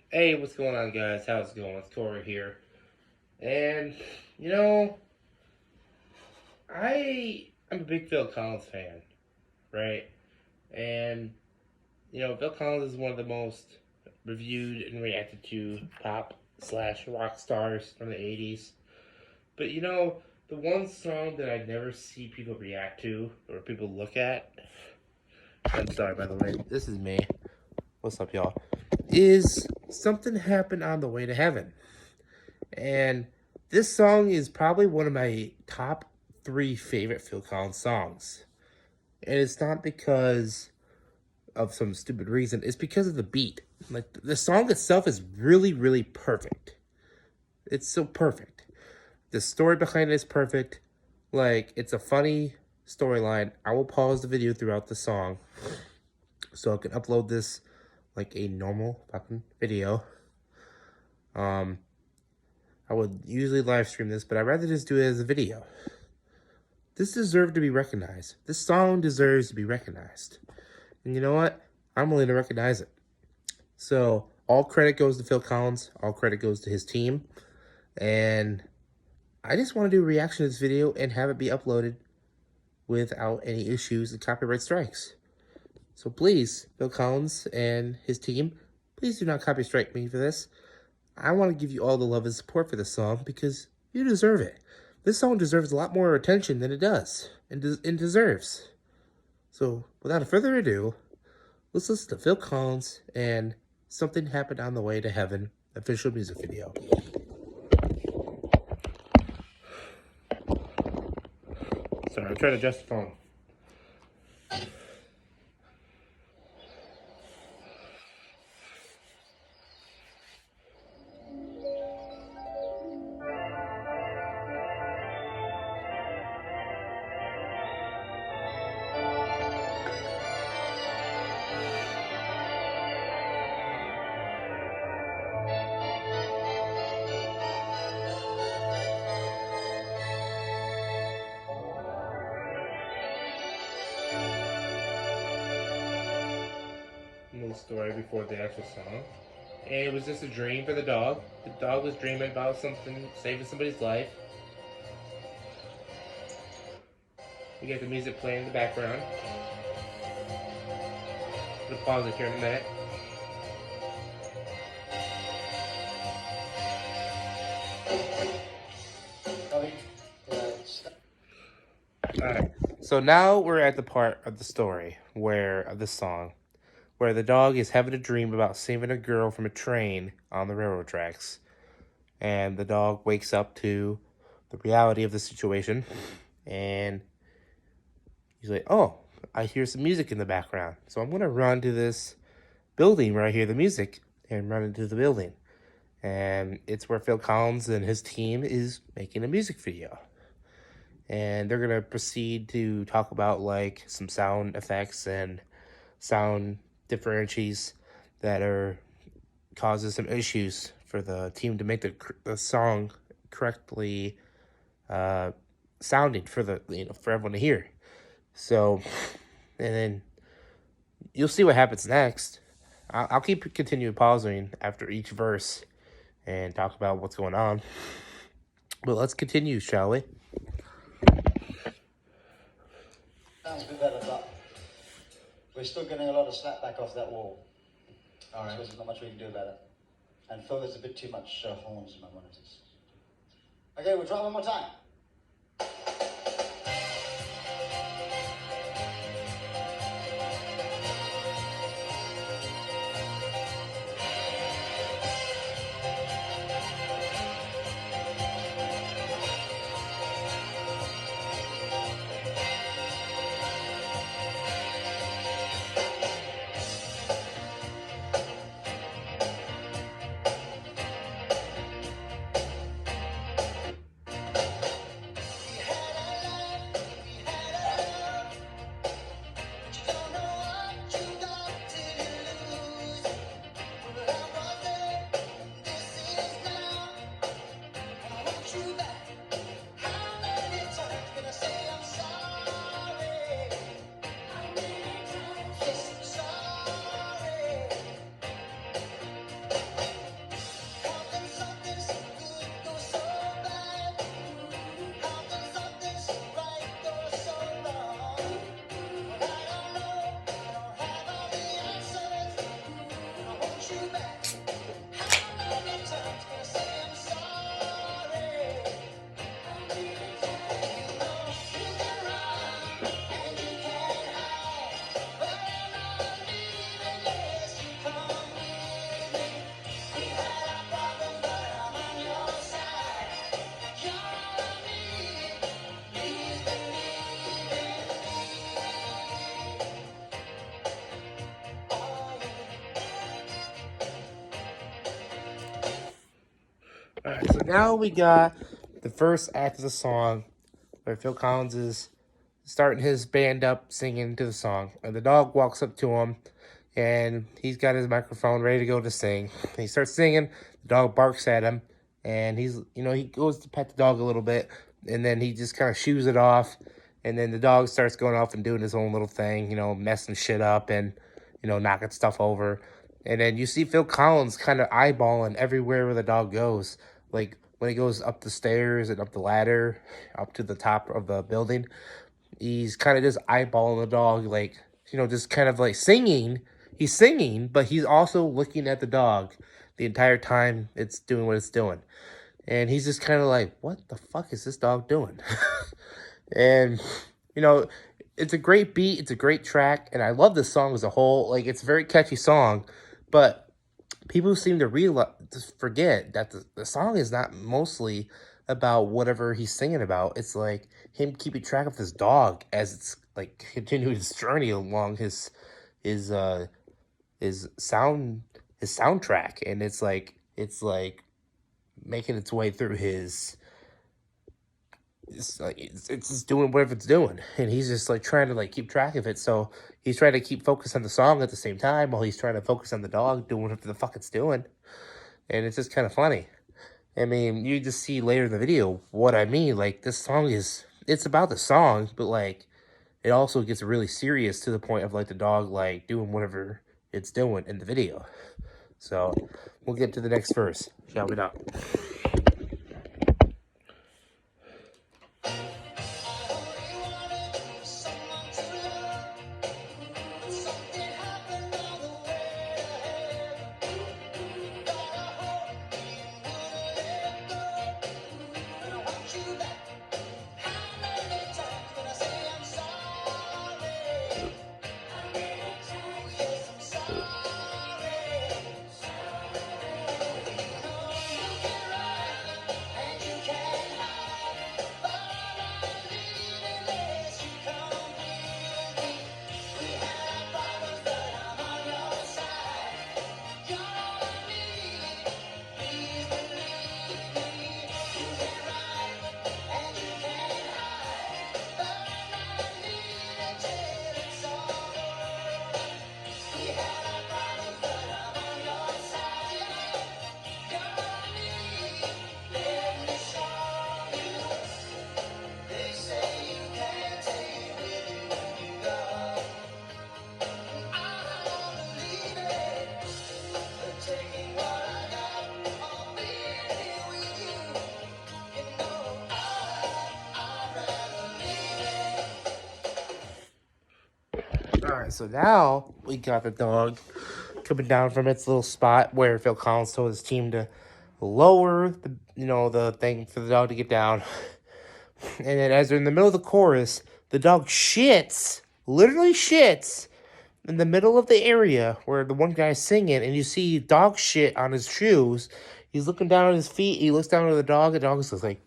Hey, what's going on, guys? How's it going? It's Corey here. And, you know, I'm a big Phil Collins fan, right? And, Phil Collins is one of the most reviewed and reacted to pop slash rock stars from the 80s. But, the one song that I never see people react to or people look at, I'm sorry, by the way, this is me. What's up, y'all? Is Something Happened on the Way to Heaven. And this song is probably one of my top three favorite Phil Collins songs. And it's not because of some stupid reason, it's because of the beat. Like, the song itself is really, really perfect. It's so perfect. The story behind it is perfect. Like, it's a funny storyline. I will pause the video throughout the song so I can upload this like a normal fucking video. I would usually live stream this, but I'd rather just do it as a video. This deserved to be recognized. This song deserves to be recognized. And you know what? I'm willing to recognize it. So, all credit goes to Phil Collins. All credit goes to his team. And I just want to do a reaction to this video and have it be uploaded without any issues and copyright strikes. So please, Phil Collins and his team, please do not copy strike me for this. I want to give you all the love and support for this song because you deserve it. This song deserves a lot more attention than it does and deserves. So, without further ado, let's listen to Phil Collins and Something Happened on the Way to Heaven official music video. Sorry, I'm trying to adjust the phone. Little story before the actual song. And it was just a dream for the dog. The dog was dreaming about something, saving somebody's life. We get the music playing in the background. We'll pause it here in a minute. Alright, so now we're at the part of the story of the song where the dog is having a dream about saving a girl from a train on the railroad tracks. And the dog wakes up to the reality of the situation. And he's like, oh, I hear some music in the background. So I'm going to run to this building where I hear the music and run into the building. And it's where Phil Collins and his team is making a music video. And they're going to proceed to talk about like some sound effects and sound differentials that are causes some issues for the team to make the song correctly sounding for the for everyone to hear. So, and then you'll see what happens next. I'll keep continuing pausing after each verse and talk about what's going on. But let's continue, shall we? Sounds a bit better, but we're still getting a lot of slap back off that wall. All right. So there's not much we can do about it. And Phil, there's a bit too much horns in my monitors. Okay, we'll try one more time. Alright, so now we got the first act of the song where Phil Collins is starting his band up singing to the song. And the dog walks up to him and he's got his microphone ready to go to sing. And he starts singing, the dog barks at him, and he goes to pet the dog a little bit, and then he just kind of shoos it off. And then the dog starts going off and doing his own little thing, messing shit up and, knocking stuff over. And then you see Phil Collins kind of eyeballing everywhere where the dog goes. Like when he goes up the stairs and up the ladder, up to the top of the building, he's kind of just eyeballing the dog, like, just kind of like singing. He's singing, but he's also looking at the dog the entire time it's doing what it's doing. And he's just kind of like, what the fuck is this dog doing? And, it's a great beat. It's a great track. And I love this song as a whole. Like, it's a very catchy song. But people seem to forget that the song is not mostly about whatever he's singing about. It's like him keeping track of his dog as it's like continuing his journey along his soundtrack, and it's like making its way through it's just doing whatever it's doing, and he's just like trying to like keep track of it. So he's trying to keep focus on the song at the same time while he's trying to focus on the dog doing whatever the fuck it's doing, and it's just kind of funny. I mean, you just see later in the video what I mean. Like, this song it's about the song, but like it also gets really serious to the point of like the dog like doing whatever it's doing in the video. So we'll get to the next verse, shall we not? Alright, so now we got the dog coming down from its little spot where Phil Collins told his team to lower the thing for the dog to get down. And then as they're in the middle of the chorus, the dog literally shits in the middle of the area where the one guy's singing, and you see dog shit on his shoes. He's looking down at his feet, he looks down at the dog is like,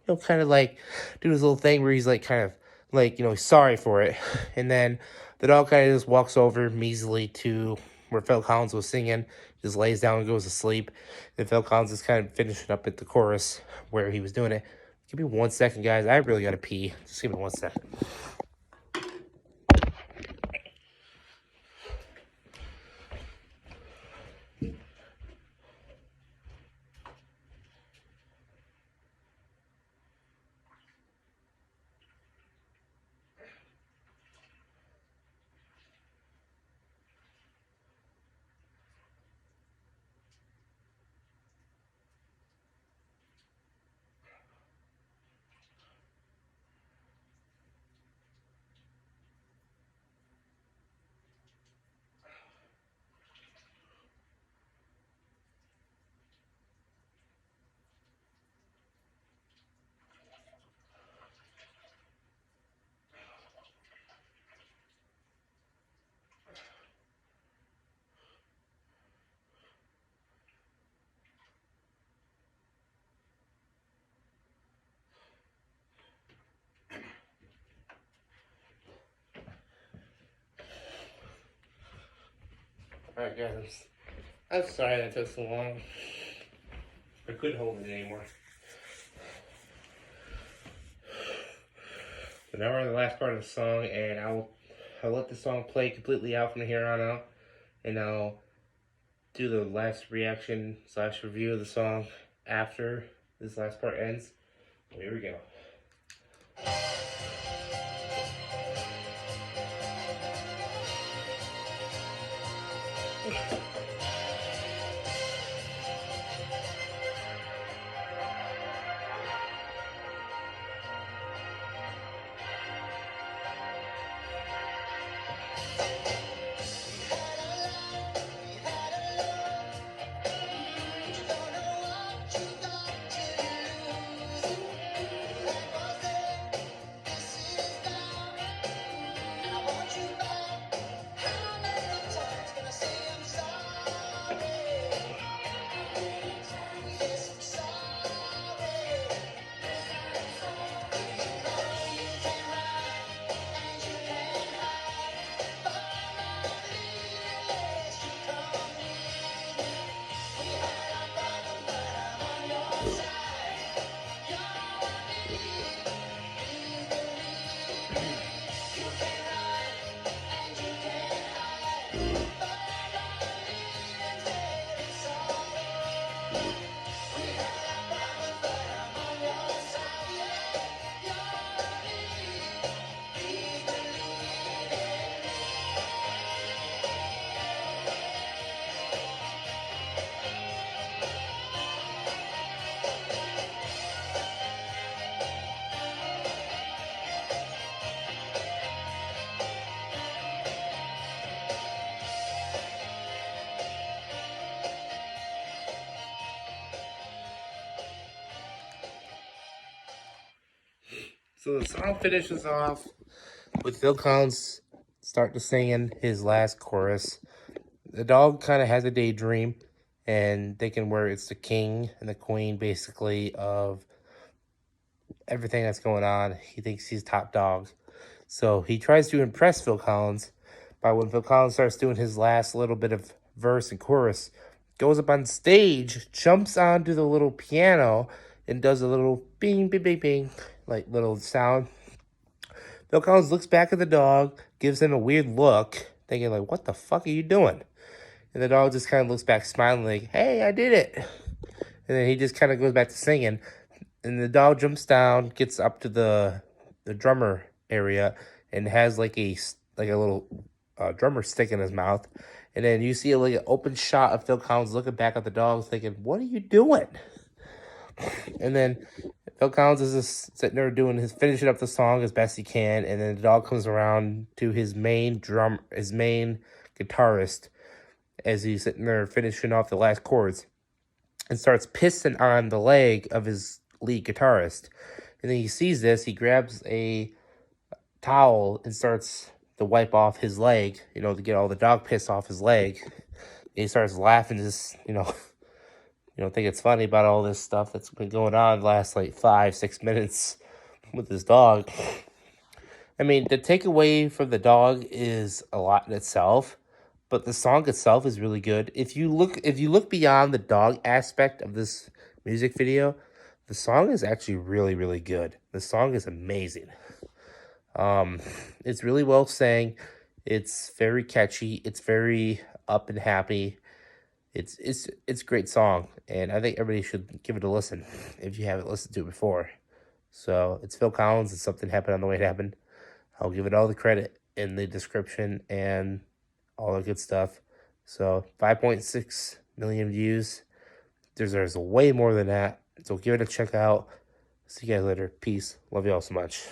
kind of like do his little thing where he's like kind of like, sorry for it. And then the dog kind of just walks over measly to where Phil Collins was singing, just lays down and goes to sleep. And Phil Collins is kind of finishing up at the chorus where he was doing it. Give me 1 second, guys. I really gotta pee. Just give me 1 second. Alright guys, I'm sorry that took so long. I couldn't hold it anymore. So now we're in the last part of the song, and I'll let the song play completely out from here on out, and I'll do the last reaction / review of the song after this last part ends. So here we go. So the song finishes off with Phil Collins starting to singing his last chorus. The dog kind of has a daydream and thinking where it's the king and the queen, basically, of everything that's going on. He thinks he's top dog. So he tries to impress Phil Collins by when Phil Collins starts doing his last little bit of verse and chorus, goes up on stage, jumps onto the little piano, and does a little bing, bing, bing, bing, like little sound. Phil Collins looks back at the dog, gives him a weird look, thinking like, what the fuck are you doing? And the dog just kind of looks back smiling like, hey, I did it. And then he just kind of goes back to singing. And the dog jumps down, gets up to the drummer area, and has like a little drummer stick in his mouth. And then you see like an open shot of Phil Collins looking back at the dog, thinking, what are you doing? And then Phil Collins is just sitting there finishing up the song as best he can. And then the dog comes around to his main guitarist, as he's sitting there finishing off the last chords, and starts pissing on the leg of his lead guitarist. And then he sees this, he grabs a towel and starts to wipe off his leg, to get all the dog piss off his leg. And he starts laughing, just, think it's funny about all this stuff that's been going on the last, 5-6 minutes with this dog. I mean, the takeaway from the dog is a lot in itself, but the song itself is really good. If you look beyond the dog aspect of this music video, the song is actually really, really good. The song is amazing. It's really well sang. It's very catchy. It's very up and happy. It's a great song, and I think everybody should give it a listen if you haven't listened to it before. So it's Phil Collins, and Something Happened on the Way It Happened. I'll give it all the credit in the description and all the good stuff. So 5.6 million views. There's way more than that. So give it a check out. See you guys later. Peace. Love you all so much.